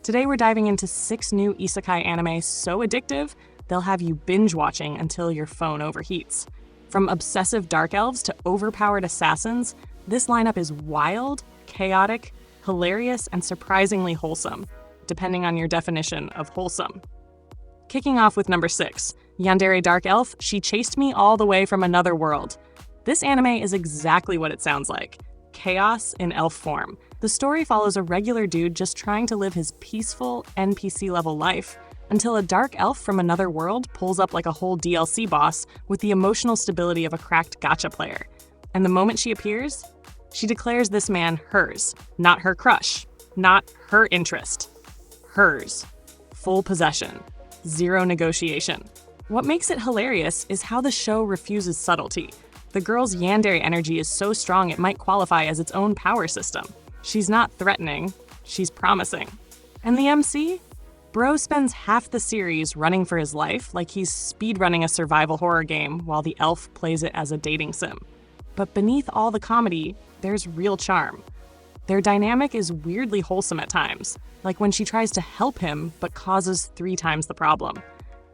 Today we're diving into 6 new Isekai anime so addictive, they'll have you binge-watching until your phone overheats. From obsessive dark elves to overpowered assassins, this lineup is wild, chaotic, hilarious, and surprisingly wholesome, depending on your definition of wholesome. Kicking off with number 6, Yandere Dark Elf, She Chased Me All the Way from Another World. This anime is exactly what it sounds like. Chaos in elf form. The story follows a regular dude just trying to live his peaceful, NPC-level life, until a dark elf from another world pulls up like a whole DLC boss with the emotional stability of a cracked gacha player. And the moment she appears, she declares this man hers, not her crush, not her interest. Hers. Full possession. Zero negotiation. What makes it hilarious is how the show refuses subtlety. The girl's yandere energy is so strong it might qualify as its own power system. She's not threatening, she's promising. And the MC? Bro spends half the series running for his life like he's speedrunning a survival horror game while the elf plays it as a dating sim. But beneath all the comedy, there's real charm. Their dynamic is weirdly wholesome at times, like when she tries to help him but causes 3 times the problem.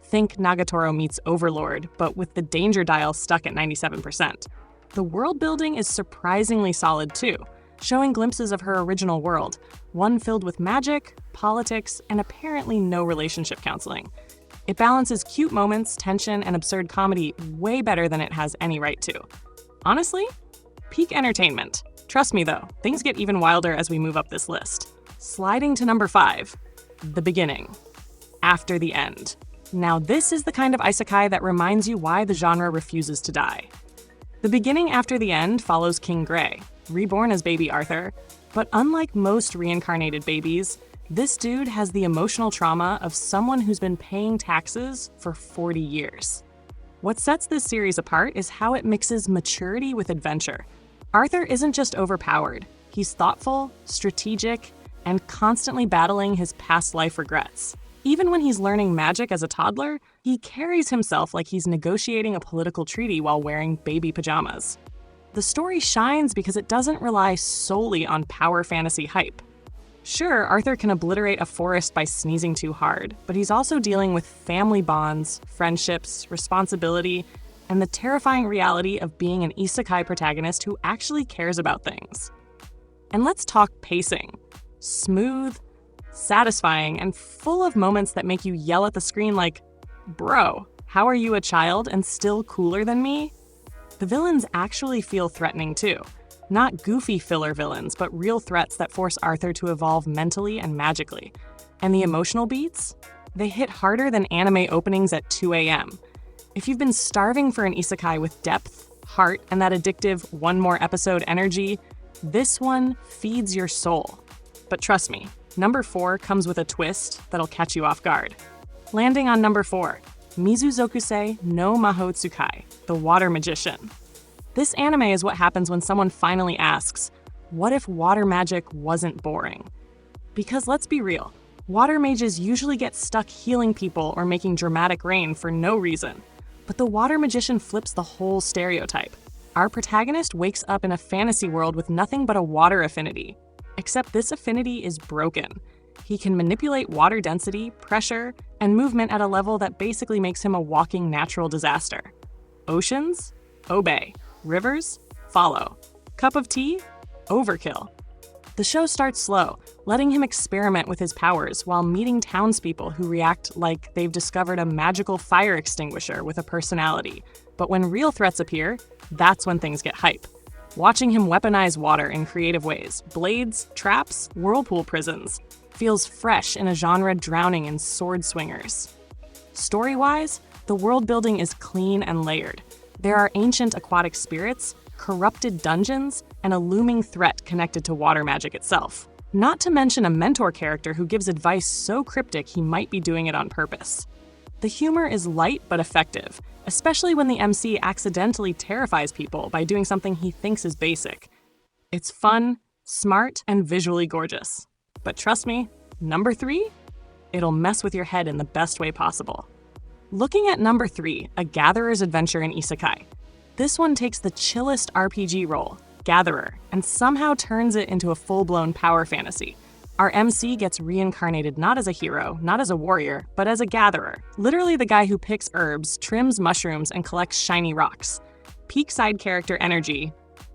Think Nagatoro meets Overlord, but with the danger dial stuck at 97%. The world building is surprisingly solid too, showing glimpses of her original world, one filled with magic, politics, and apparently no relationship counseling. It balances cute moments, tension, and absurd comedy way better than it has any right to. Honestly, peak entertainment. Trust me though, things get even wilder as we move up this list. Sliding to number 5, The Beginning. After the End. Now this is the kind of isekai that reminds you why the genre refuses to die. The Beginning After the End follows King Gray, reborn as baby Arthur, but unlike most reincarnated babies, this dude has the emotional trauma of someone who's been paying taxes for 40 years. What sets this series apart is how it mixes maturity with adventure. Arthur isn't just overpowered, he's thoughtful, strategic, and constantly battling his past life regrets. Even when he's learning magic as a toddler, he carries himself like he's negotiating a political treaty while wearing baby pajamas. The story shines because it doesn't rely solely on power fantasy hype. Sure, Arthur can obliterate a forest by sneezing too hard, but he's also dealing with family bonds, friendships, responsibility, and the terrifying reality of being an isekai protagonist who actually cares about things. And let's talk pacing. Smooth, satisfying, and full of moments that make you yell at the screen like, "Bro, how are you a child and still cooler than me?" The villains actually feel threatening too. Not goofy filler villains, but real threats that force Arthur to evolve mentally and magically. And the emotional beats? They hit harder than anime openings at 2 a.m. If you've been starving for an isekai with depth, heart, and that addictive one more episode energy, this one feeds your soul. But trust me, number 4 comes with a twist that'll catch you off guard. Landing on number 4, Mizuzokusei no Mahou Tsukai, The Water Magician. This anime is what happens when someone finally asks, what if water magic wasn't boring? Because let's be real, water mages usually get stuck healing people or making dramatic rain for no reason. But the water magician flips the whole stereotype. Our protagonist wakes up in a fantasy world with nothing but a water affinity. Except this affinity is broken. He can manipulate water density, pressure, and movement at a level that basically makes him a walking natural disaster. Oceans? Obey. Rivers? Follow. Cup of tea? Overkill. The show starts slow, letting him experiment with his powers while meeting townspeople who react like they've discovered a magical fire extinguisher with a personality. But when real threats appear, that's when things get hype. Watching him weaponize water in creative ways, blades, traps, whirlpool prisons, feels fresh in a genre drowning in sword swingers. Story-wise, the world building is clean and layered. There are ancient aquatic spirits, corrupted dungeons, and a looming threat connected to water magic itself. Not to mention a mentor character who gives advice so cryptic he might be doing it on purpose. The humor is light but effective, especially when the MC accidentally terrifies people by doing something he thinks is basic. It's fun, smart, and visually gorgeous. But trust me, number 3? It'll mess with your head in the best way possible. Looking at number 3, A Gatherer's Adventure in Isekai. This one takes the chillest RPG role, Gatherer, and somehow turns it into a full-blown power fantasy. Our MC gets reincarnated not as a hero, not as a warrior, but as a gatherer. Literally the guy who picks herbs, trims mushrooms, and collects shiny rocks. Peak side character energy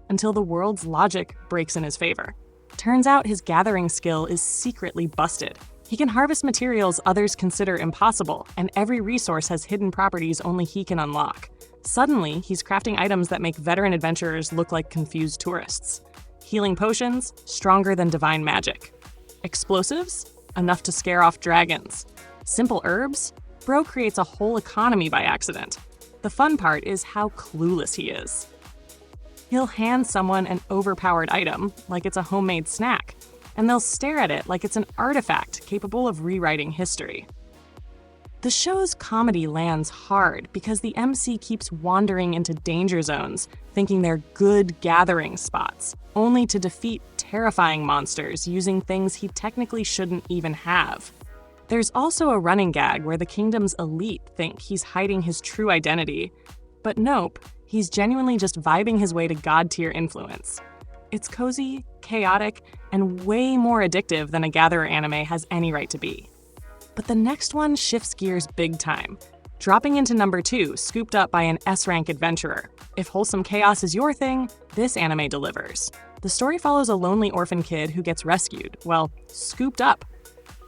until the world's logic breaks in his favor. Turns out his gathering skill is secretly busted. He can harvest materials others consider impossible, and every resource has hidden properties only he can unlock. Suddenly, he's crafting items that make veteran adventurers look like confused tourists. Healing potions, stronger than divine magic. Explosives, enough to scare off dragons. Simple herbs, bro creates a whole economy by accident. The fun part is how clueless he is. He'll hand someone an overpowered item, like it's a homemade snack, and they'll stare at it like it's an artifact capable of rewriting history. The show's comedy lands hard because the MC keeps wandering into danger zones, thinking they're good gathering spots, only to defeat terrifying monsters using things he technically shouldn't even have. There's also a running gag where the kingdom's elite think he's hiding his true identity, but nope, he's genuinely just vibing his way to god-tier influence. It's cozy, chaotic, and way more addictive than a gatherer anime has any right to be. But the next one shifts gears big time, dropping into number 2, scooped up by an S-rank adventurer. If wholesome chaos is your thing, this anime delivers. The story follows a lonely orphan kid who gets rescued, well, scooped up,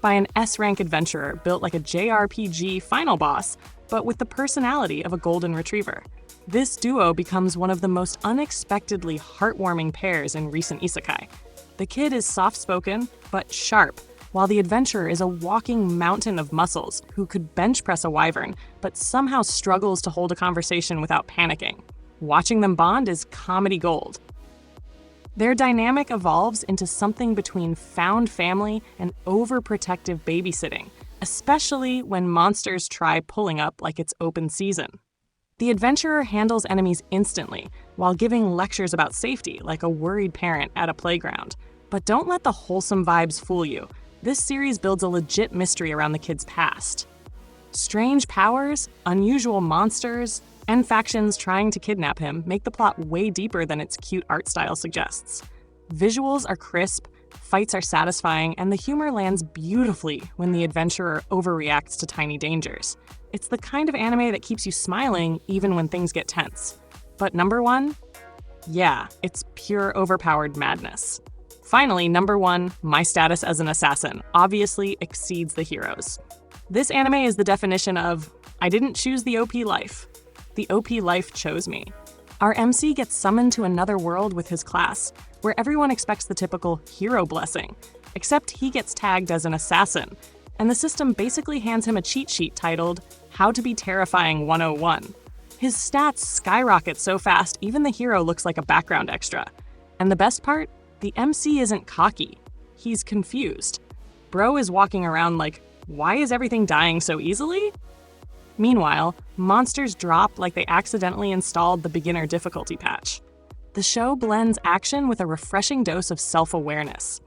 by an S-rank adventurer built like a JRPG final boss, but with the personality of a golden retriever. This duo becomes one of the most unexpectedly heartwarming pairs in recent isekai. The kid is soft-spoken, but sharp, while the adventurer is a walking mountain of muscles who could bench press a wyvern, but somehow struggles to hold a conversation without panicking. Watching them bond is comedy gold. Their dynamic evolves into something between found family and overprotective babysitting, especially when monsters try pulling up like it's open season. The adventurer handles enemies instantly, while giving lectures about safety like a worried parent at a playground. But don't let the wholesome vibes fool you. This series builds a legit mystery around the kid's past. Strange powers, unusual monsters, and factions trying to kidnap him make the plot way deeper than its cute art style suggests. Visuals are crisp, fights are satisfying, and the humor lands beautifully when the adventurer overreacts to tiny dangers. It's the kind of anime that keeps you smiling even when things get tense. But number 1? Yeah, it's pure overpowered madness. Finally, number 1, my status as an assassin obviously exceeds the heroes. This anime is the definition of, I didn't choose the OP life. The OP life chose me. Our MC gets summoned to another world with his class, where everyone expects the typical hero blessing, except he gets tagged as an assassin, and the system basically hands him a cheat sheet titled, How to be Terrifying 101. His stats skyrocket so fast even the hero looks like a background extra. And the best part? The MC isn't cocky. He's confused. Bro is walking around like, why is everything dying so easily? Meanwhile, monsters drop like they accidentally installed the beginner difficulty patch. The show blends action with a refreshing dose of self-awareness.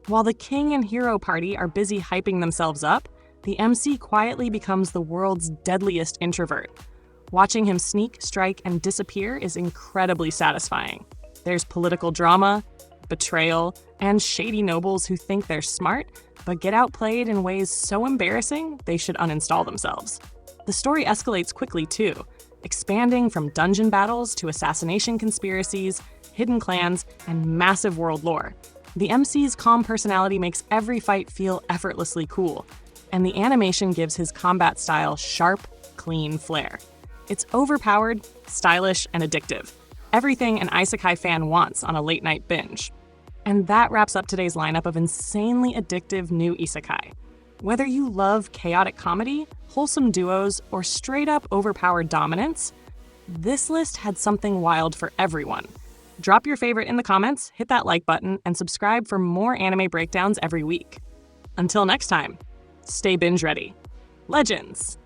While the king and hero party are busy hyping themselves up, the MC quietly becomes the world's deadliest introvert. Watching him sneak, strike, and disappear is incredibly satisfying. There's political drama, betrayal, and shady nobles who think they're smart, but get outplayed in ways so embarrassing they should uninstall themselves. The story escalates quickly too, expanding from dungeon battles to assassination conspiracies, hidden clans, and massive world lore. The MC's calm personality makes every fight feel effortlessly cool, and the animation gives his combat style sharp, clean flair. It's overpowered, stylish, and addictive. Everything an Isekai fan wants on a late-night binge. And that wraps up today's lineup of insanely addictive new isekai. Whether you love chaotic comedy, wholesome duos, or straight-up overpowered dominance, this list had something wild for everyone. Drop your favorite in the comments, hit that like button, and subscribe for more anime breakdowns every week. Until next time, stay binge ready. Legends!